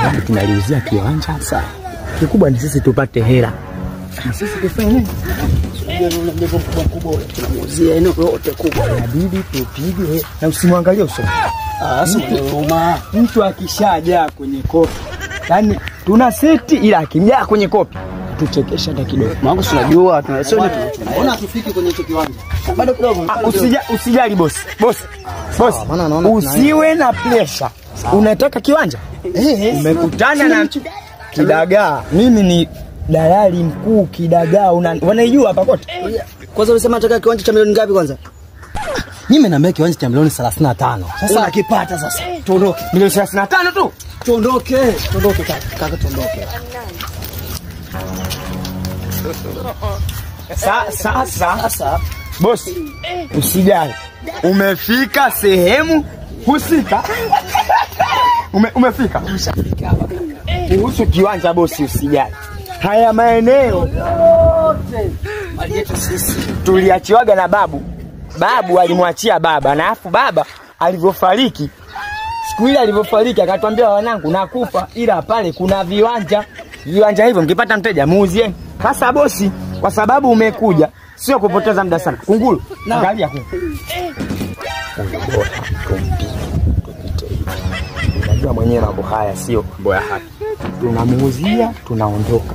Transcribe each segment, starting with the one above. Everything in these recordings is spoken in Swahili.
Hapo tunaliuzia kiwanja sasa. Kikubwa ni sisi tupate hela. Sisi tufanye nini? Ndio mkubwa tunamuuzia eneo lote kubwa. Inabidi tupige na usimwangalie usoni. Mtu akishajaa kwenye kopi. Yaani tuna seti ila akijaa kwenye kopi tuchekesha hata kidogo. Maana tunajua tunasema mbona tufiki kwenye hicho kiwanja. Bado kidogo. Usijali boss. Usiwe na pressure. Unataka kiwanja? Umekutana na Kidagaa. Mimi ni dalali mkuu Kidagaa. Wanaijua hapa kote. Kwanza unasema nataka kiwanja cha milioni ngapi kwanza? Mimi naambia kiwanja cha milioni 35. Sasa unakipata sasa. Tuondoke. Milioni 35 tu. Tuondoke kaka tuondoke. Sasa boss, usijali. Umefika sehemu husika. Umefika. Kuhusu kiwanja boss usijali. Haya maeneo yote mali yetu sisi. Tuliachiwaga na babu. Babu alimwachia baba na afu baba alivyofariki. Siku ile alivyofariki akatwambia wanangu nakufa ila pale kuna viwanja. Viwanja hivyo mkipata mteja muuzieni. Sasa bosi kwa sababu umekuja sio kupoteza muda sana. Kunguru, angalia huko. Unajua mwenyewe mambo haya sio mambo ya haki. Tunamuuzia, tunaondoka.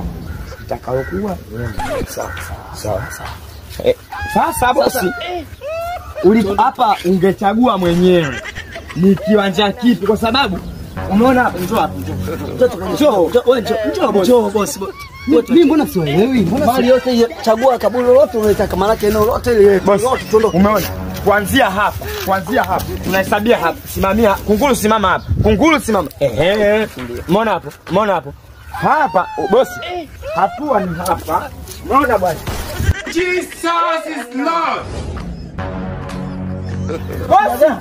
Itakayokuwa sawa. Sasa bosi hapa ungechagua mwenyewe ni kiwanja kipi kwa sababu umeona hapa njoo hapa njoo boss. Mimi mbona sielewi? Mali yote hiyo chagua kaburi lolote unataka maana eneo lote ile tuondoke. Umeona? Kuanzia hapa tunahesabia hapa. Simamia Kunguru, simama hapa. Kunguru simama. Umeona hapo? Hapa bosi. Hatua ni hapa. Umeona bwana? Jesus is Lord. Bosi.